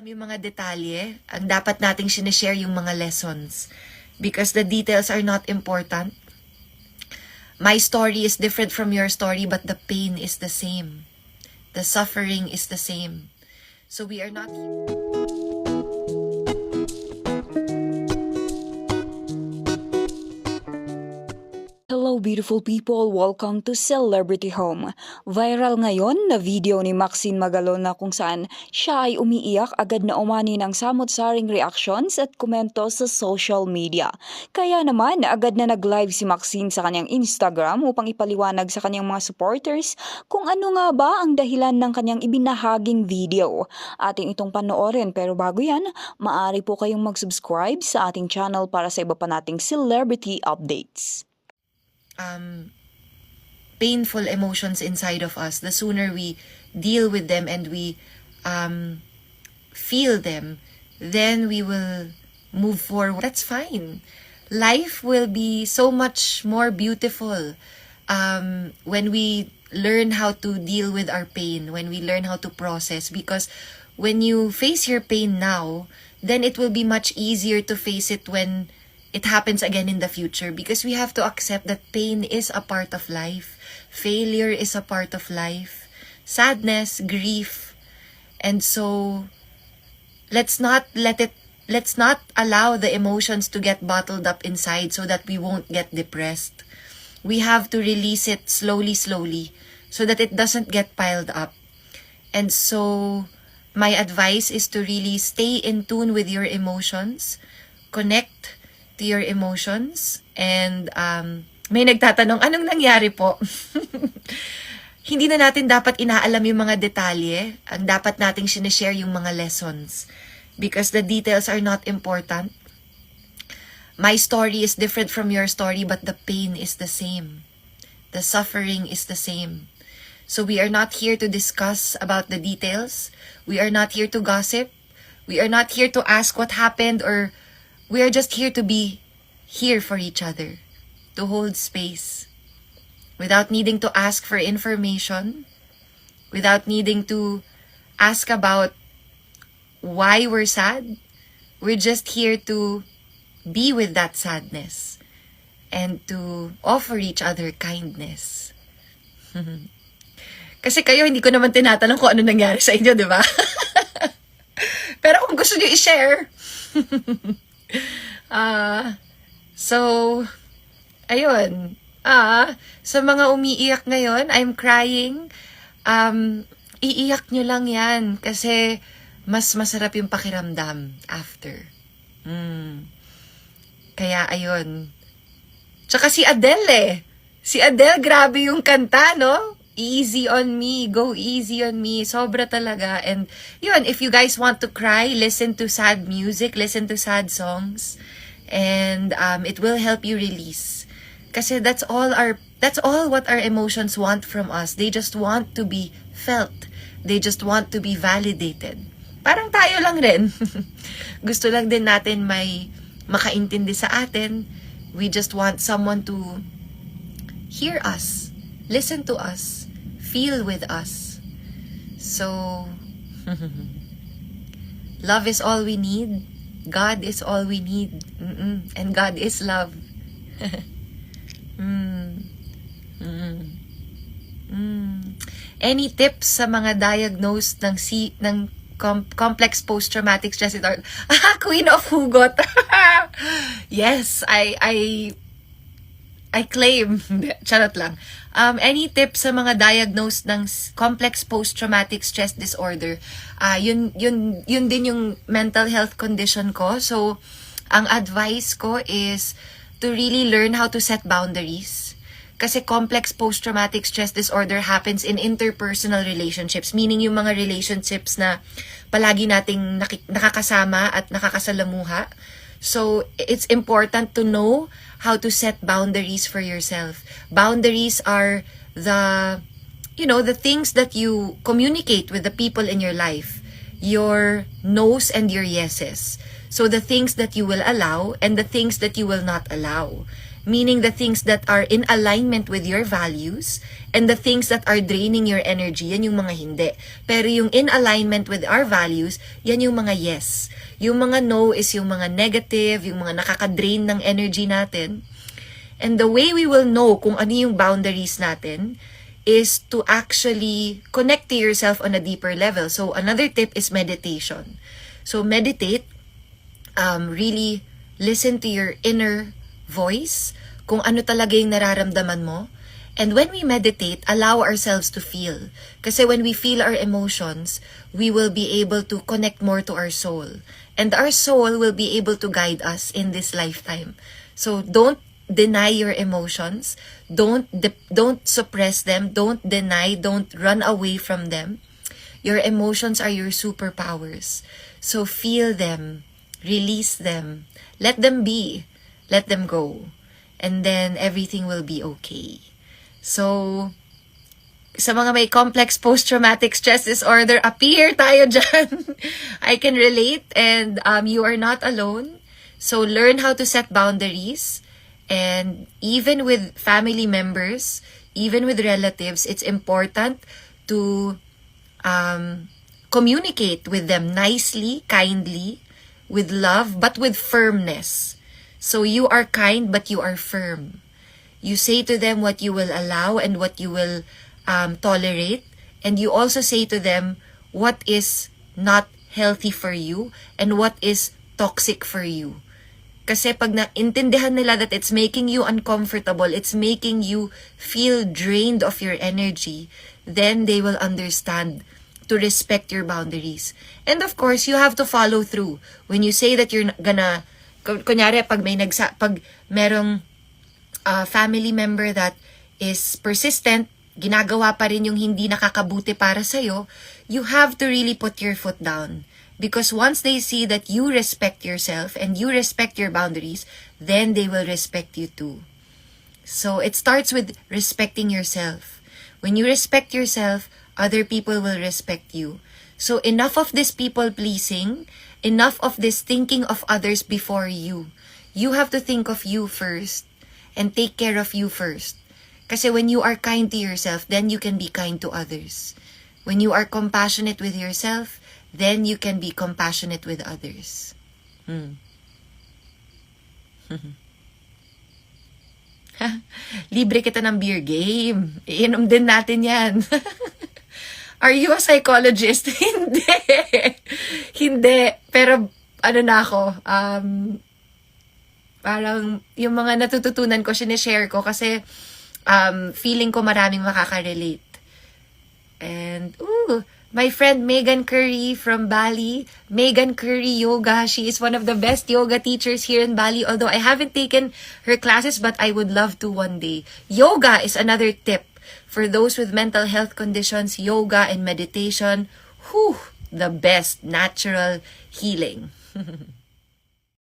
alam yung mga detalye, ang dapat nating sinishare yung mga lessons. Because the details are not important. My story is different from your story, but the pain is the same. The suffering is the same. So we are not... Hello beautiful people, welcome to Celebrity Home. Viral ngayon na video ni Maxene Magalona kung saan siya ay umiiyak agad na umani ng samot-saring reactions at komento sa social media. Kaya naman agad na nag-live si Maxene sa kanyang Instagram upang ipaliwanag sa kanyang mga supporters kung ano nga ba ang dahilan ng kanyang ibinahaging video. Ating itong panoorin pero bago yan, maaari po kayong mag-subscribe sa ating channel para sa iba pa nating celebrity updates. Painful emotions inside of us, the sooner we deal with them and we feel them, then we will move forward. That's fine. Life will be so much more beautiful when we learn how to deal with our pain, when we learn how to process. Because when you face your pain now, then it will be much easier to face it when it happens again in the future, because we have to accept that pain is a part of life. Failure is a part of life. Sadness, grief. And so, let's not allow the emotions to get bottled up inside so that we won't get depressed. We have to release it slowly, so that it doesn't get piled up. And so, my advice is to really stay in tune with your emotions, connect to your emotions, and may nagtatanong, anong nangyari po? Hindi na natin dapat inaalam yung mga detalye, ang dapat nating sinishare yung mga lessons, because the details are not important. My story is different from your story, but the pain is the same. The suffering is the same. So we are not here to discuss about the details. We are not here to gossip. We are not here to ask what happened, or we are just here to be here for each other, to hold space, without needing to ask for information, without needing to ask about why we're sad. We're just here to be with that sadness and to offer each other kindness. Kasi kayo, hindi ko naman tinatanong kung ano nangyari sa inyo, di ba? Pero kung gusto nyo i-share, so, ayun. Sa mga umiiyak ngayon, I'm crying. Iiyak nyo lang yan kasi mas masarap yung pakiramdam after. Kaya, ayun. Tsaka si Adele Si Adele, grabe yung kanta, no? Easy on me, go easy on me. Sobra talaga. And yun, if you guys want to cry, listen to sad music, listen to sad songs. And it will help you release. Kasi that's all what our emotions want from us. They just want to be felt. They just want to be validated. Parang tayo lang rin. Gusto lang din natin may makaintindi sa atin. We just want someone to hear us, listen to us, feel with us. So, love is all we need. God is all we need. And God is love. Any tips sa mga diagnosed ng complex post-traumatic stress disorder? Queen of Hugot. Yes, I claim. Charot lang. Any tips sa mga diagnosed ng complex post-traumatic stress disorder? Yun din yung mental health condition ko. So, ang advice ko is to really learn how to set boundaries. Kasi complex post-traumatic stress disorder happens in interpersonal relationships. Meaning yung mga relationships na palagi nating nakakasama at nakakasalamuha. So, it's important to know how to set boundaries for yourself. Boundaries are the things that you communicate with the people in your life. Your no's and your yeses. So, the things that you will allow and the things that you will not allow. meaning the things that are in alignment with your values, and the things that are draining your energy, yan yung mga hindi. Pero yung in alignment with our values, yan yung mga yes. Yung mga no is yung mga negative, yung mga nakaka-drain ng energy natin. And the way we will know kung ano yung boundaries natin is to actually connect to yourself on a deeper level. So another tip is meditation. So meditate, really listen to your inner voice, kung ano talaga yung nararamdaman mo. And when we meditate, allow ourselves to feel. Kasi when we feel our emotions, we will be able to connect more to our soul. And our soul will be able to guide us in this lifetime. So don't deny your emotions. Don't suppress them. Don't deny. Don't run away from them. Your emotions are your superpowers. So feel them. Release them. Let them be. Let them go. And then everything will be okay. So, sa mga may complex post-traumatic stress disorder, appear tayo dyan. I can relate, and you are not alone. So, learn how to set boundaries. And even with family members, even with relatives, it's important to communicate with them nicely, kindly, with love, but with firmness. So you are kind, but you are firm. You say to them what you will allow and what you will tolerate. And you also say to them what is not healthy for you and what is toxic for you. Kasi pag naintindihan nila that it's making you uncomfortable, it's making you feel drained of your energy, then they will understand to respect your boundaries. And of course, you have to follow through. When you say that you're gonna, kunyari, pag merong family member that is persistent, ginagawa pa rin yung hindi nakakabuti para sa'yo, you have to really put your foot down. Because once they see that you respect yourself and you respect your boundaries, then they will respect you too. So it starts with respecting yourself. When you respect yourself, other people will respect you. So enough of this people-pleasing, enough of this thinking of others before you. You have to think of you first and take care of you first. Kasi when you are kind to yourself, then you can be kind to others. When you are compassionate with yourself, then you can be compassionate with others. Libre kita ng beer game. Iinom din natin yan. Are you a psychologist? Hindi. Hindi. Pero, ano na ako, parang yung mga natututunan ko, sinishare ko kasi feeling ko maraming makaka-relate. And, my friend Megan Curry from Bali, Megan Curry Yoga, she is one of the best yoga teachers here in Bali, although I haven't taken her classes, but I would love to one day. Yoga is another tip. For those with mental health conditions, yoga and meditation, the best natural healing.